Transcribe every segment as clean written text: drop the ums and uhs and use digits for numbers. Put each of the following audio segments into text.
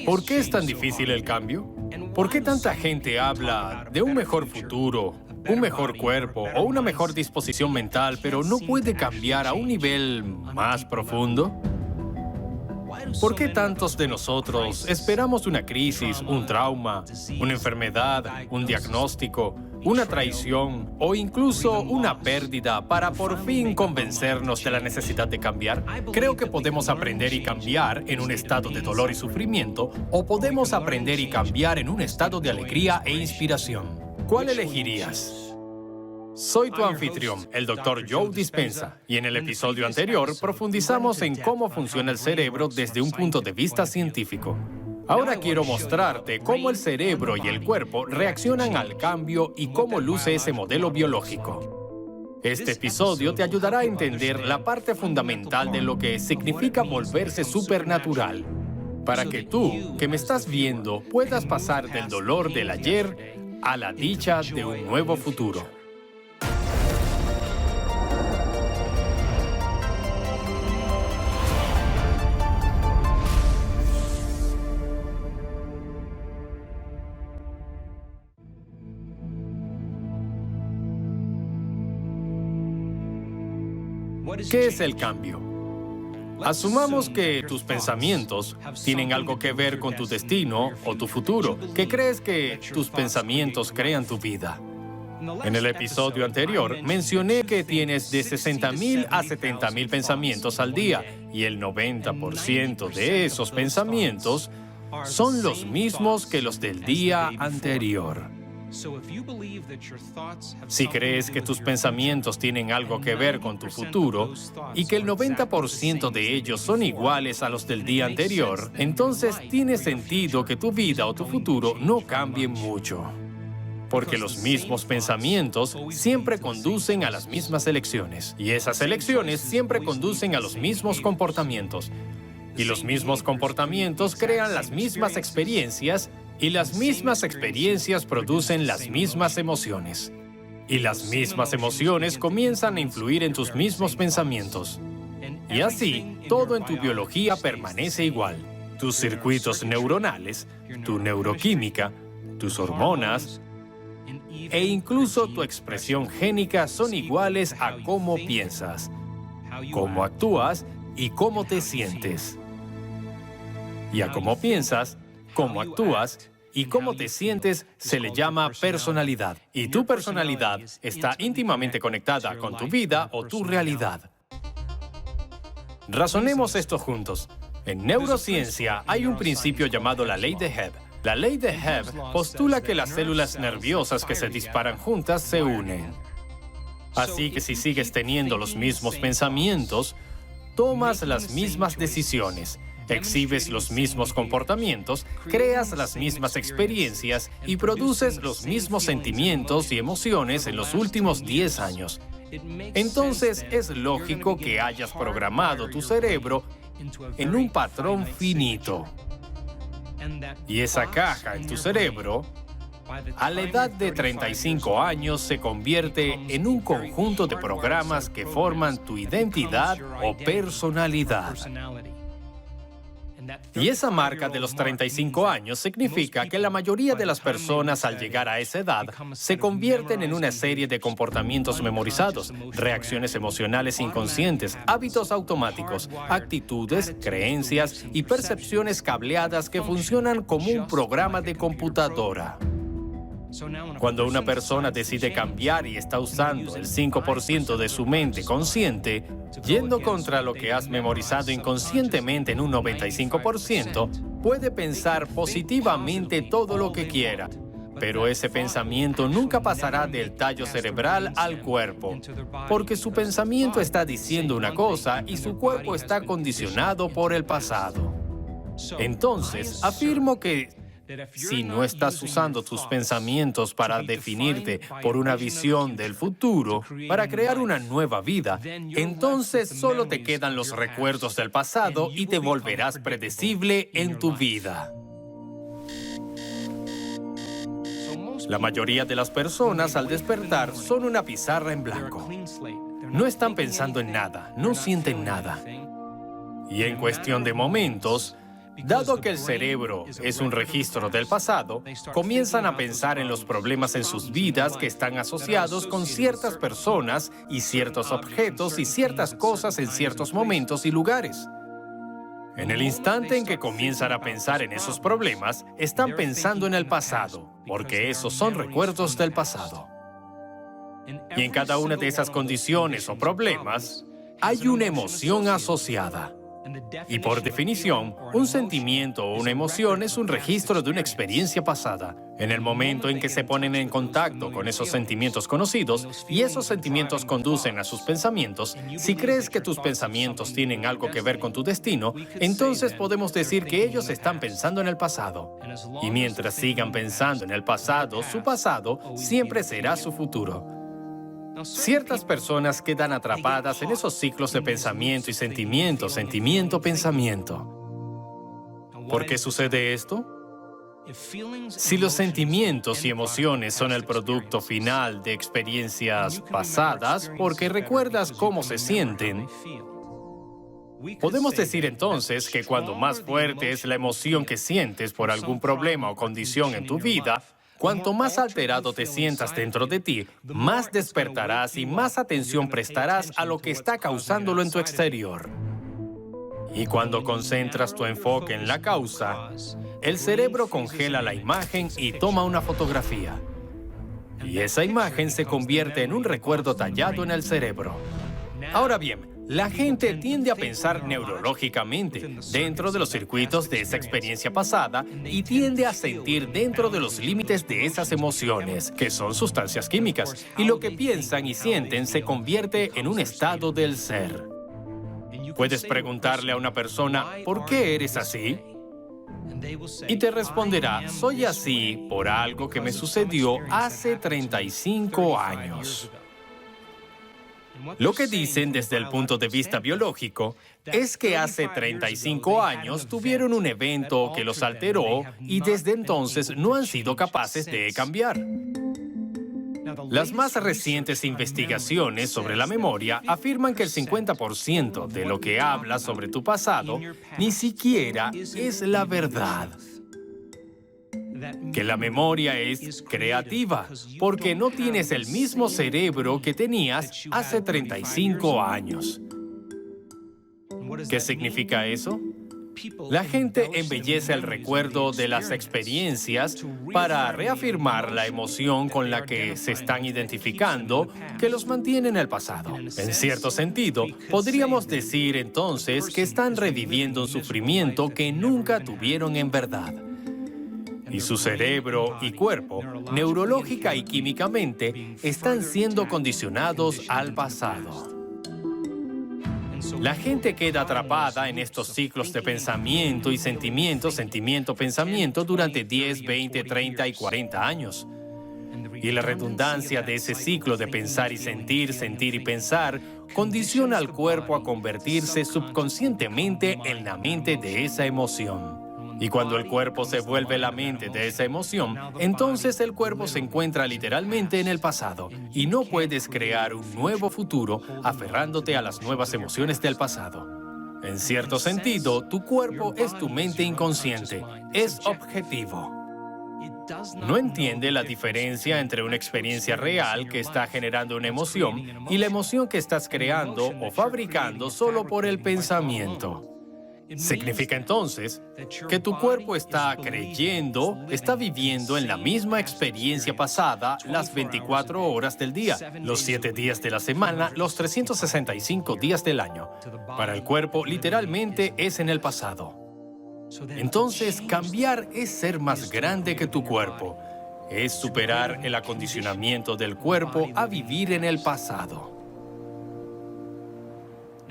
¿Por qué es tan difícil el cambio? ¿Por qué tanta gente habla de un mejor futuro, un mejor cuerpo o una mejor disposición mental, pero no puede cambiar a un nivel más profundo? ¿Por qué tantos de nosotros esperamos una crisis, un trauma, una enfermedad, un diagnóstico, una traición o incluso una pérdida para por fin convencernos de la necesidad de cambiar? Creo que podemos aprender y cambiar en un estado de dolor y sufrimiento, o podemos aprender y cambiar en un estado de alegría e inspiración. ¿Cuál elegirías? Soy tu anfitrión, el Dr. Joe Dispenza, y en el episodio anterior profundizamos en cómo funciona el cerebro desde un punto de vista científico. Ahora quiero mostrarte cómo el cerebro y el cuerpo reaccionan al cambio y cómo luce ese modelo biológico. Este episodio te ayudará a entender la parte fundamental de lo que significa volverse supernatural, para que tú, que me estás viendo, puedas pasar del dolor del ayer a la dicha de un nuevo futuro. ¿Qué es el cambio? Asumamos que tus pensamientos tienen algo que ver con tu destino o tu futuro, que crees que tus pensamientos crean tu vida. En el episodio anterior mencioné que tienes de 60,000 a 70,000 pensamientos al día, y el 90% de esos pensamientos son los mismos que los del día anterior. Si crees que tus pensamientos tienen algo que ver con tu futuro y que el 90% de ellos son iguales a los del día anterior, entonces tiene sentido que tu vida o tu futuro no cambien mucho. Porque los mismos pensamientos siempre conducen a las mismas elecciones, y esas elecciones siempre conducen a los mismos comportamientos. Y los mismos comportamientos crean las mismas experiencias, y las mismas experiencias producen las mismas emociones. Y las mismas emociones comienzan a influir en tus mismos pensamientos. Y así, todo en tu biología permanece igual. Tus circuitos neuronales, tu neuroquímica, tus hormonas, e incluso tu expresión génica son iguales a cómo piensas, cómo actúas y cómo te sientes. Y a cómo piensas, cómo actúas y cómo te sientes se le llama personalidad. Y tu personalidad está íntimamente conectada con tu vida o tu realidad. Razonemos esto juntos. En neurociencia hay un principio llamado la ley de Hebb. La ley de Hebb postula que las células nerviosas que se disparan juntas se unen. Así que si sigues teniendo los mismos pensamientos, tomas las mismas decisiones, exhibes los mismos comportamientos, creas las mismas experiencias y produces los mismos sentimientos y emociones en los últimos 10 años. Entonces es lógico que hayas programado tu cerebro en un patrón finito. Y esa caja en tu cerebro, a la edad de 35 años, se convierte en un conjunto de programas que forman tu identidad o personalidad. Y esa marca de los 35 años significa que la mayoría de las personas al llegar a esa edad se convierten en una serie de comportamientos memorizados, reacciones emocionales inconscientes, hábitos automáticos, actitudes, creencias y percepciones cableadas que funcionan como un programa de computadora. Cuando una persona decide cambiar y está usando el 5% de su mente consciente, yendo contra lo que has memorizado inconscientemente en un 95%, puede pensar positivamente todo lo que quiera, pero ese pensamiento nunca pasará del tallo cerebral al cuerpo, porque su pensamiento está diciendo una cosa y su cuerpo está condicionado por el pasado. Entonces, afirmo que si no estás usando tus pensamientos para definirte por una visión del futuro, para crear una nueva vida, entonces solo te quedan los recuerdos del pasado y te volverás predecible en tu vida. La mayoría de las personas al despertar son una pizarra en blanco. No están pensando en nada, no sienten nada. Y en cuestión de momentos, Dado que el cerebro es un registro del pasado, comienzan a pensar en los problemas en sus vidas que están asociados con ciertas personas y ciertos objetos y ciertas cosas en ciertos momentos y lugares. En el instante en que comienzan a pensar en esos problemas, están pensando en el pasado, porque esos son recuerdos del pasado. Y en cada una de esas condiciones o problemas, hay una emoción asociada. Y por definición, un sentimiento o una emoción es un registro de una experiencia pasada. En el momento en que se ponen en contacto con esos sentimientos conocidos y esos sentimientos conducen a sus pensamientos, si crees que tus pensamientos tienen algo que ver con tu destino, entonces podemos decir que ellos están pensando en el pasado. Y mientras sigan pensando en el pasado, su pasado siempre será su futuro. Ciertas personas quedan atrapadas en esos ciclos de pensamiento y sentimiento, sentimiento, pensamiento. ¿Por qué sucede esto? Si los sentimientos y emociones son el producto final de experiencias pasadas, porque recuerdas cómo se sienten, podemos decir entonces que cuando más fuerte es la emoción que sientes por algún problema o condición en tu vida, cuanto más alterado te sientas dentro de ti, más despertarás y más atención prestarás a lo que está causándolo en tu exterior. Y cuando concentras tu enfoque en la causa, el cerebro congela la imagen y toma una fotografía. Y esa imagen se convierte en un recuerdo tallado en el cerebro. Ahora bien, la gente tiende a pensar neurológicamente dentro de los circuitos de esa experiencia pasada y tiende a sentir dentro de los límites de esas emociones, que son sustancias químicas, y lo que piensan y sienten se convierte en un estado del ser. Puedes preguntarle a una persona, ¿por qué eres así? Y te responderá, soy así por algo que me sucedió hace 35 años. Lo que dicen desde el punto de vista biológico es que hace 35 años tuvieron un evento que los alteró y desde entonces no han sido capaces de cambiar. Las más recientes investigaciones sobre la memoria afirman que el 50% de lo que hablas sobre tu pasado ni siquiera es la verdad. Que la memoria es creativa, porque no tienes el mismo cerebro que tenías hace 35 años. ¿Qué significa eso? La gente embellece el recuerdo de las experiencias para reafirmar la emoción con la que se están identificando que los mantiene en el pasado. En cierto sentido, podríamos decir entonces que están reviviendo un sufrimiento que nunca tuvieron en verdad. Y su cerebro y cuerpo, neurológica y químicamente, están siendo condicionados al pasado. La gente queda atrapada en estos ciclos de pensamiento y sentimiento, sentimiento, pensamiento durante 10, 20, 30 y 40 años. Y la redundancia de ese ciclo de pensar y sentir, sentir y pensar, condiciona al cuerpo a convertirse subconscientemente en la mente de esa emoción. Y cuando el cuerpo se vuelve la mente de esa emoción, entonces el cuerpo se encuentra literalmente en el pasado y no puedes crear un nuevo futuro aferrándote a las nuevas emociones del pasado. En cierto sentido, tu cuerpo es tu mente inconsciente, es objetivo. No entiende la diferencia entre una experiencia real que está generando una emoción y la emoción que estás creando o fabricando solo por el pensamiento. Significa entonces que tu cuerpo está creyendo, está viviendo en la misma experiencia pasada las 24 horas del día, los 7 días de la semana, los 365 días del año. Para el cuerpo, literalmente es en el pasado. Entonces, cambiar es ser más grande que tu cuerpo. Es superar el acondicionamiento del cuerpo a vivir en el pasado.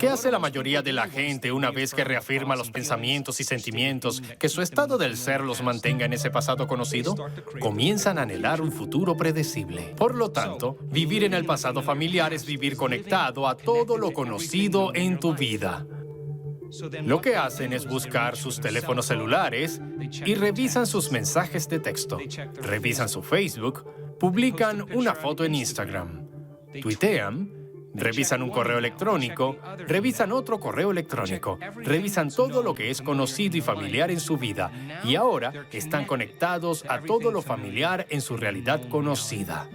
¿Qué hace la mayoría de la gente una vez que reafirma los pensamientos y sentimientos que su estado del ser los mantenga en ese pasado conocido? Comienzan a anhelar un futuro predecible. Por lo tanto, vivir en el pasado familiar es vivir conectado a todo lo conocido en tu vida. Lo que hacen es buscar sus teléfonos celulares y revisan sus mensajes de texto. Revisan su Facebook, publican una foto en Instagram, tuitean Revisan un correo electrónico, revisan otro correo electrónico, revisan todo lo que es conocido y familiar en su vida, y ahora están conectados a todo lo familiar en su realidad conocida.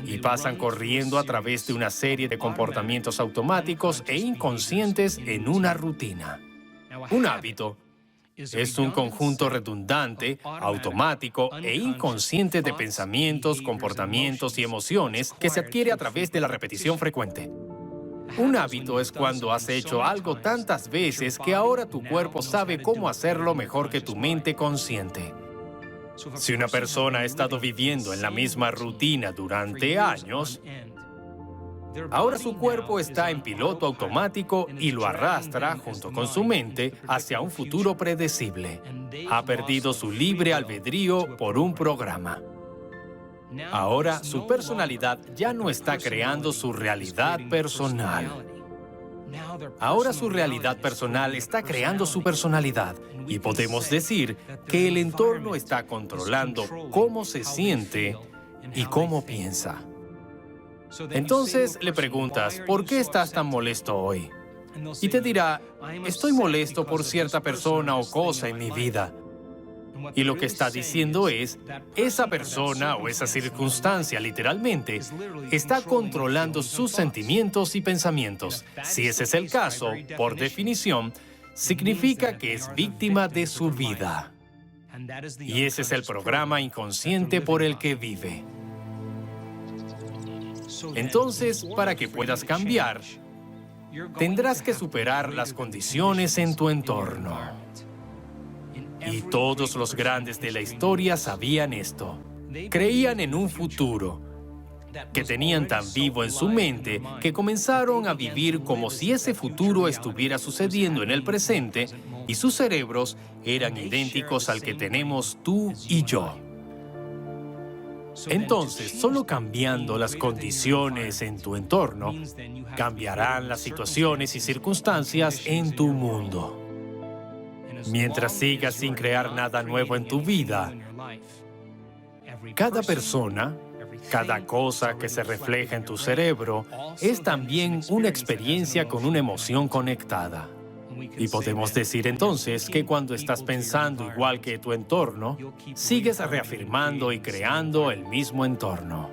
Y pasan corriendo a través de una serie de comportamientos automáticos e inconscientes en una rutina. Un hábito es un conjunto redundante, automático e inconsciente de pensamientos, comportamientos y emociones que se adquiere a través de la repetición frecuente. Un hábito es cuando has hecho algo tantas veces que ahora tu cuerpo sabe cómo hacerlo mejor que tu mente consciente. Si una persona ha estado viviendo en la misma rutina durante años, ahora su cuerpo está en piloto automático y lo arrastra, junto con su mente, hacia un futuro predecible. Ha perdido su libre albedrío por un programa. Ahora su personalidad ya no está creando su realidad personal. Ahora su realidad personal está creando su personalidad, y podemos decir que el entorno está controlando cómo se siente y cómo piensa. Entonces le preguntas, ¿por qué estás tan molesto hoy? Y te dirá, estoy molesto por cierta persona o cosa en mi vida. Y lo que está diciendo es, esa persona o esa circunstancia, literalmente, está controlando sus sentimientos y pensamientos. Si ese es el caso, por definición, significa que es víctima de su vida. Y ese es el programa inconsciente por el que vive. Entonces, para que puedas cambiar, tendrás que superar las condiciones en tu entorno. Y todos los grandes de la historia sabían esto. Creían en un futuro que tenían tan vivo en su mente que comenzaron a vivir como si ese futuro estuviera sucediendo en el presente, y sus cerebros eran idénticos al que tenemos tú y yo. Entonces, solo cambiando las condiciones en tu entorno, cambiarán las situaciones y circunstancias en tu mundo. Mientras sigas sin crear nada nuevo en tu vida, cada persona, cada cosa que se refleja en tu cerebro, es también una experiencia con una emoción conectada. Y podemos decir entonces que cuando estás pensando igual que tu entorno, sigues reafirmando y creando el mismo entorno.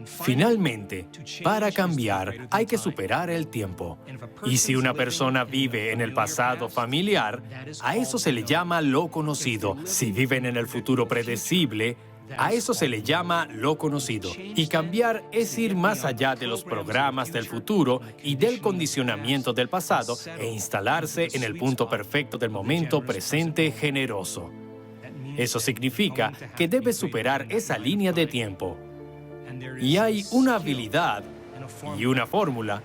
Finalmente, para cambiar, hay que superar el tiempo. Y si una persona vive en el pasado familiar, a eso se le llama lo conocido. Si viven en el futuro predecible, a eso se le llama lo conocido. Y cambiar es ir más allá de los programas del futuro y del condicionamiento del pasado e instalarse en el punto perfecto del momento presente generoso. Eso significa que debes superar esa línea de tiempo. Y hay una habilidad y una fórmula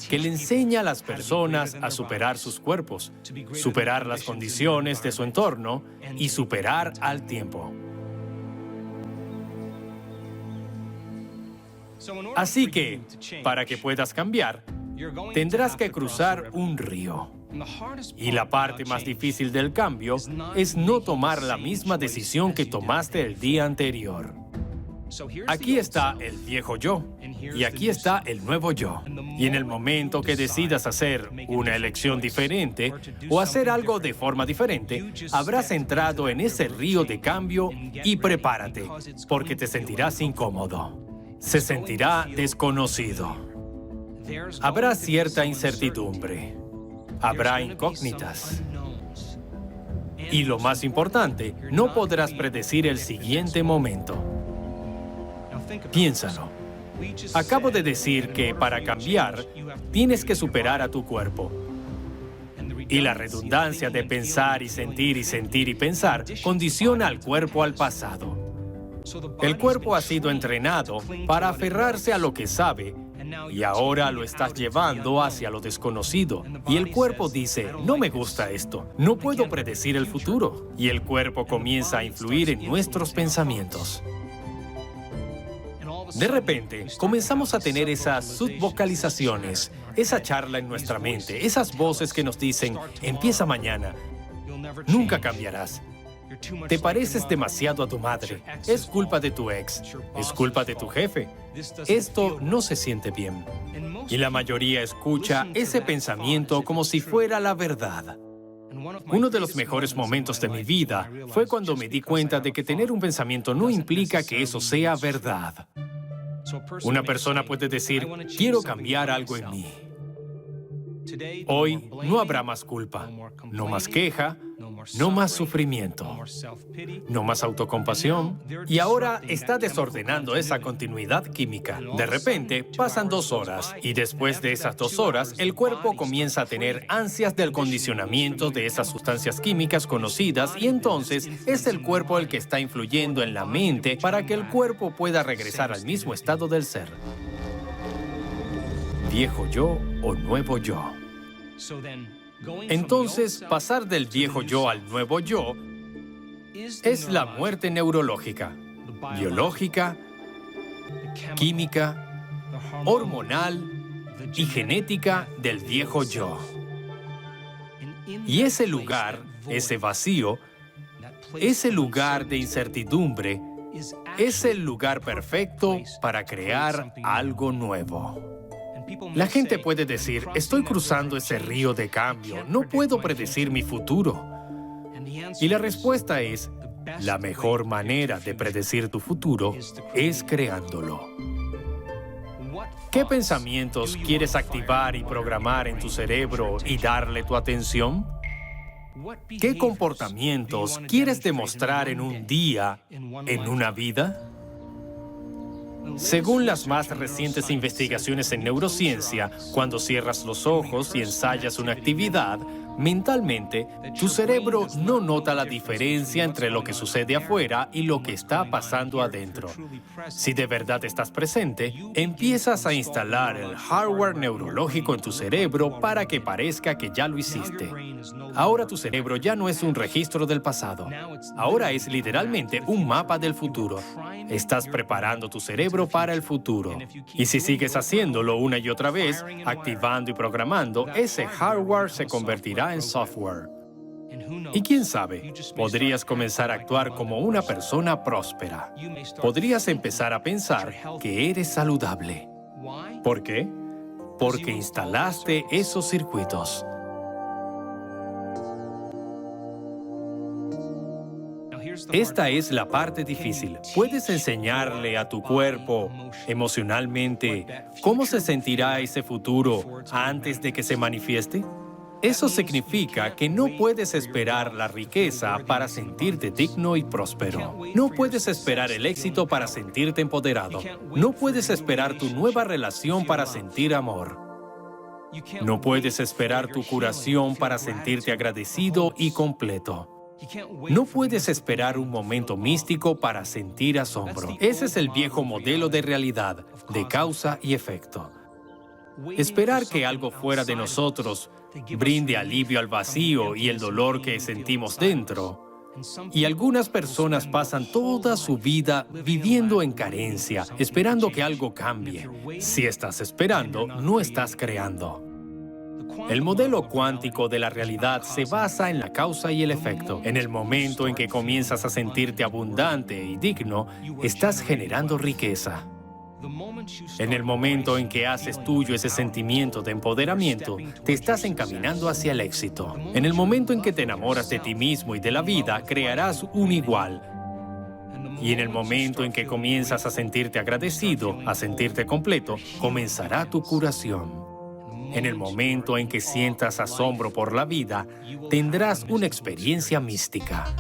que le enseña a las personas a superar sus cuerpos, superar las condiciones de su entorno y superar al tiempo. Así que, para que puedas cambiar, tendrás que cruzar un río. Y la parte más difícil del cambio es no tomar la misma decisión que tomaste el día anterior. Aquí está el viejo yo, y aquí está el nuevo yo. Y en el momento que decidas hacer una elección diferente o hacer algo de forma diferente, habrás entrado en ese río de cambio y prepárate, porque te sentirás incómodo. Se sentirá desconocido. Habrá cierta incertidumbre. Habrá incógnitas. Y lo más importante, no podrás predecir el siguiente momento. Piénsalo. Acabo de decir que para cambiar, tienes que superar a tu cuerpo. Y la redundancia de pensar y sentir y sentir y pensar condiciona al cuerpo al pasado. El cuerpo ha sido entrenado para aferrarse a lo que sabe, y ahora lo estás llevando hacia lo desconocido. Y el cuerpo dice, no me gusta esto, no puedo predecir el futuro. Y el cuerpo comienza a influir en nuestros pensamientos. De repente, comenzamos a tener esas subvocalizaciones, esa charla en nuestra mente, esas voces que nos dicen, empieza mañana, nunca cambiarás. Te pareces demasiado a tu madre. Es culpa de tu ex. Es culpa de tu jefe. Esto no se siente bien. Y la mayoría escucha ese pensamiento como si fuera la verdad. Uno de los mejores momentos de mi vida fue cuando me di cuenta de que tener un pensamiento no implica que eso sea verdad. Una persona puede decir, quiero cambiar algo en mí. Hoy no habrá más culpa, no más queja, no más sufrimiento, no más autocompasión. Y ahora está desordenando esa continuidad química. De repente, pasan 2 horas y después de esas 2 horas, el cuerpo comienza a tener ansias del condicionamiento de esas sustancias químicas conocidas y entonces es el cuerpo el que está influyendo en la mente para que el cuerpo pueda regresar al mismo estado del ser. ¿Viejo yo o nuevo yo? Entonces, pasar del viejo yo al nuevo yo es la muerte neurológica, biológica, química, hormonal y genética del viejo yo. Y ese lugar, ese vacío, ese lugar de incertidumbre, es el lugar perfecto para crear algo nuevo. La gente puede decir, estoy cruzando ese río de cambio, no puedo predecir mi futuro. Y la respuesta es, la mejor manera de predecir tu futuro es creándolo. ¿Qué pensamientos quieres activar y programar en tu cerebro y darle tu atención? ¿Qué comportamientos quieres demostrar en un día, en una vida? Según las más recientes investigaciones en neurociencia, cuando cierras los ojos y ensayas una actividad, mentalmente, tu cerebro no nota la diferencia entre lo que sucede afuera y lo que está pasando adentro. Si de verdad estás presente, empiezas a instalar el hardware neurológico en tu cerebro para que parezca que ya lo hiciste. Ahora tu cerebro ya no es un registro del pasado. Ahora es literalmente un mapa del futuro. Estás preparando tu cerebro para el futuro. Y si sigues haciéndolo una y otra vez, activando y programando, ese hardware se convertirá en software. Y quién sabe, podrías comenzar a actuar como una persona próspera. Podrías empezar a pensar que eres saludable. ¿Por qué? Porque instalaste esos circuitos. Esta es la parte difícil. ¿Puedes enseñarle a tu cuerpo, emocionalmente, cómo se sentirá ese futuro antes de que se manifieste? Eso significa que no puedes esperar la riqueza para sentirte digno y próspero. No puedes esperar el éxito para sentirte empoderado. No puedes esperar tu nueva relación para sentir amor. No puedes esperar tu curación para sentirte agradecido y completo. No puedes esperar un momento místico para sentir asombro. Ese es el viejo modelo de realidad, de causa y efecto. Esperar que algo fuera de nosotros brinde alivio al vacío y el dolor que sentimos dentro. Y algunas personas pasan toda su vida viviendo en carencia, esperando que algo cambie. Si estás esperando, no estás creando. El modelo cuántico de la realidad se basa en la causa y el efecto. En el momento en que comienzas a sentirte abundante y digno, estás generando riqueza. En el momento en que haces tuyo ese sentimiento de empoderamiento, te estás encaminando hacia el éxito. En el momento en que te enamoras de ti mismo y de la vida, crearás un igual. Y en el momento en que comienzas a sentirte agradecido, a sentirte completo, comenzará tu curación. En el momento en que sientas asombro por la vida, tendrás una experiencia mística.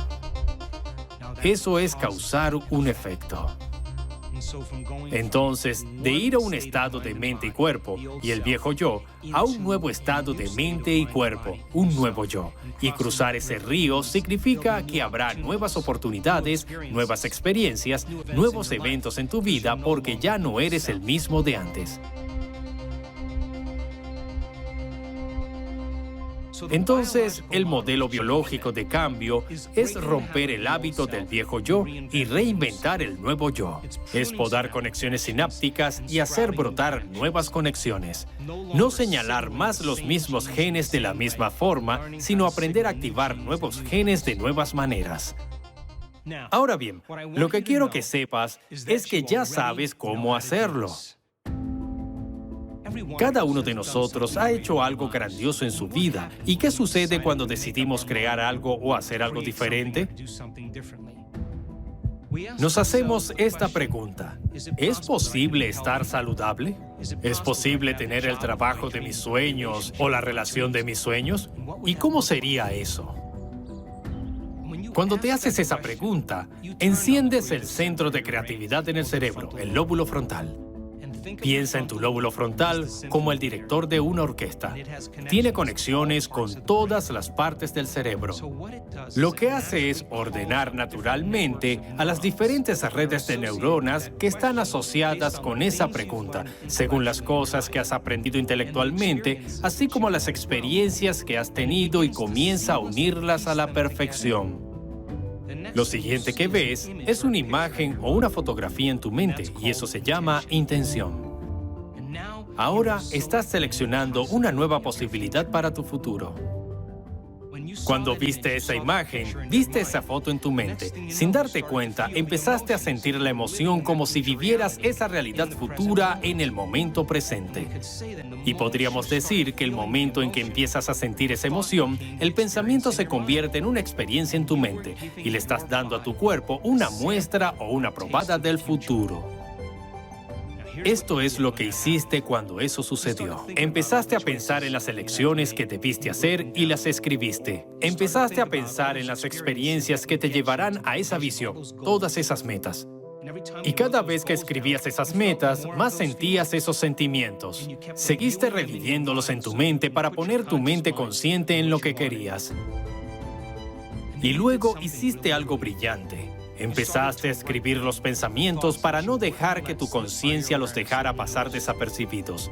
Eso es causar un efecto. Entonces, de ir a un estado de mente y cuerpo, y el viejo yo, a un nuevo estado de mente y cuerpo, un nuevo yo. Y cruzar ese río significa que habrá nuevas oportunidades, nuevas experiencias, nuevos eventos en tu vida porque ya no eres el mismo de antes. Entonces, el modelo biológico de cambio es romper el hábito del viejo yo y reinventar el nuevo yo. Es podar conexiones sinápticas y hacer brotar nuevas conexiones. No señalar más los mismos genes de la misma forma, sino aprender a activar nuevos genes de nuevas maneras. Ahora bien, lo que quiero que sepas es que ya sabes cómo hacerlo. Cada uno de nosotros ha hecho algo grandioso en su vida. ¿Y qué sucede cuando decidimos crear algo o hacer algo diferente? Nos hacemos esta pregunta: ¿es posible estar saludable? ¿Es posible tener el trabajo de mis sueños o la relación de mis sueños? ¿Y cómo sería eso? Cuando te haces esa pregunta, enciendes el centro de creatividad en el cerebro, el lóbulo frontal. Piensa en tu lóbulo frontal como el director de una orquesta. Tiene conexiones con todas las partes del cerebro. Lo que hace es ordenar naturalmente a las diferentes redes de neuronas que están asociadas con esa pregunta, según las cosas que has aprendido intelectualmente, así como las experiencias que has tenido, y comienza a unirlas a la perfección. Lo siguiente que ves es una imagen o una fotografía en tu mente, y eso se llama intención. Ahora estás seleccionando una nueva posibilidad para tu futuro. Cuando viste esa imagen, viste esa foto en tu mente. Sin darte cuenta, empezaste a sentir la emoción como si vivieras esa realidad futura en el momento presente. Y podríamos decir que el momento en que empiezas a sentir esa emoción, el pensamiento se convierte en una experiencia en tu mente y le estás dando a tu cuerpo una muestra o una probada del futuro. Esto es lo que hiciste cuando eso sucedió. Empezaste a pensar en las elecciones que debiste hacer y las escribiste. Empezaste a pensar en las experiencias que te llevarán a esa visión, todas esas metas. Y cada vez que escribías esas metas, más sentías esos sentimientos. Seguiste reviviéndolos en tu mente para poner tu mente consciente en lo que querías. Y luego hiciste algo brillante. Empezaste a escribir los pensamientos para no dejar que tu conciencia los dejara pasar desapercibidos.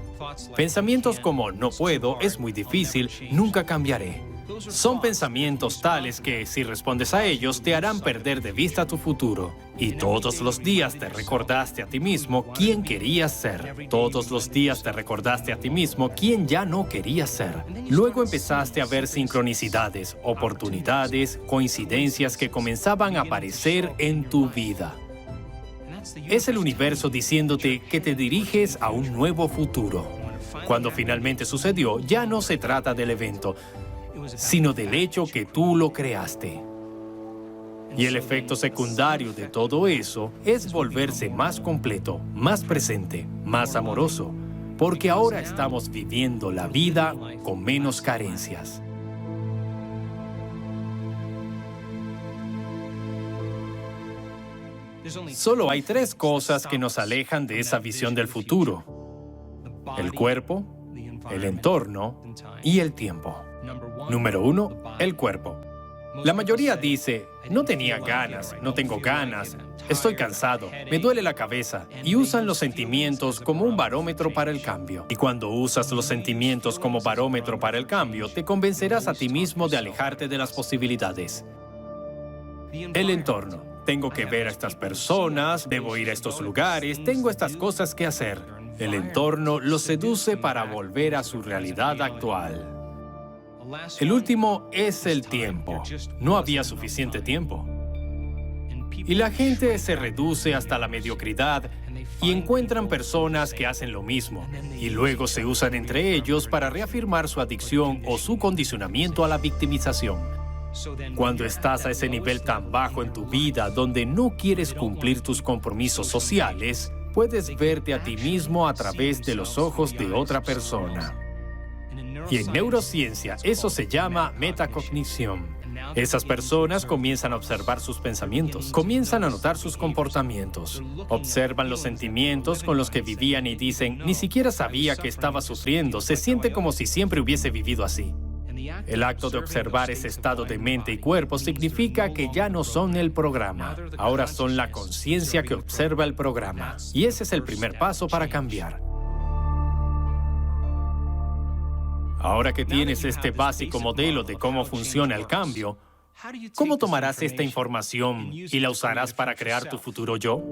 Pensamientos como "no puedo, es muy difícil, nunca cambiaré". Son pensamientos tales que, si respondes a ellos, te harán perder de vista tu futuro. Y todos los días te recordaste a ti mismo quién querías ser. Todos los días te recordaste a ti mismo quién ya no querías ser. Luego empezaste a ver sincronicidades, oportunidades, coincidencias que comenzaban a aparecer en tu vida. Es el universo diciéndote que te diriges a un nuevo futuro. Cuando finalmente sucedió, ya no se trata del evento, sino del hecho que tú lo creaste. Y el efecto secundario de todo eso es volverse más completo, más presente, más amoroso, porque ahora estamos viviendo la vida con menos carencias. Solo hay 3 cosas que nos alejan de esa visión del futuro: el cuerpo, el entorno y el tiempo. Número 1, el cuerpo. La mayoría dice: no tenía ganas, no tengo ganas, estoy cansado, me duele la cabeza, y usan los sentimientos como un barómetro para el cambio. Y cuando usas los sentimientos como barómetro para el cambio, te convencerás a ti mismo de alejarte de las posibilidades. El entorno. Tengo que ver a estas personas, debo ir a estos lugares, tengo estas cosas que hacer. El entorno los seduce para volver a su realidad actual. El último es el tiempo. No había suficiente tiempo. Y la gente se reduce hasta la mediocridad y encuentran personas que hacen lo mismo, y luego se usan entre ellos para reafirmar su adicción o su condicionamiento a la victimización. Cuando estás a ese nivel tan bajo en tu vida donde no quieres cumplir tus compromisos sociales, puedes verte a ti mismo a través de los ojos de otra persona. Y en neurociencia eso se llama metacognición. Esas personas comienzan a observar sus pensamientos, comienzan a notar sus comportamientos, observan los sentimientos con los que vivían y dicen: ni siquiera sabía que estaba sufriendo, se siente como si siempre hubiese vivido así. El acto de observar ese estado de mente y cuerpo significa que ya no son el programa, ahora son la conciencia que observa el programa. Y ese es el primer paso para cambiar. Ahora que tienes este básico modelo de cómo funciona el cambio, ¿cómo tomarás esta información y la usarás para crear tu futuro yo?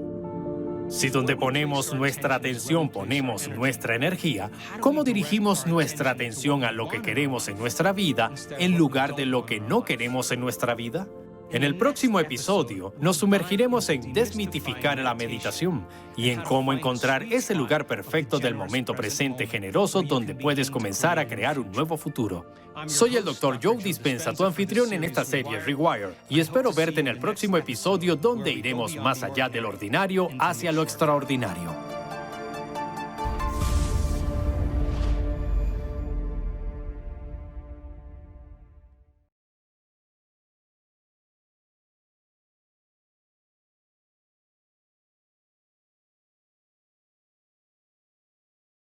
Si donde ponemos nuestra atención ponemos nuestra energía, ¿cómo dirigimos nuestra atención a lo que queremos en nuestra vida en lugar de lo que no queremos en nuestra vida? En el próximo episodio, nos sumergiremos en desmitificar la meditación y en cómo encontrar ese lugar perfecto del momento presente generoso donde puedes comenzar a crear un nuevo futuro. Soy el Dr. Joe Dispenza, tu anfitrión en esta serie Rewire, y espero verte en el próximo episodio donde iremos más allá del ordinario hacia lo extraordinario.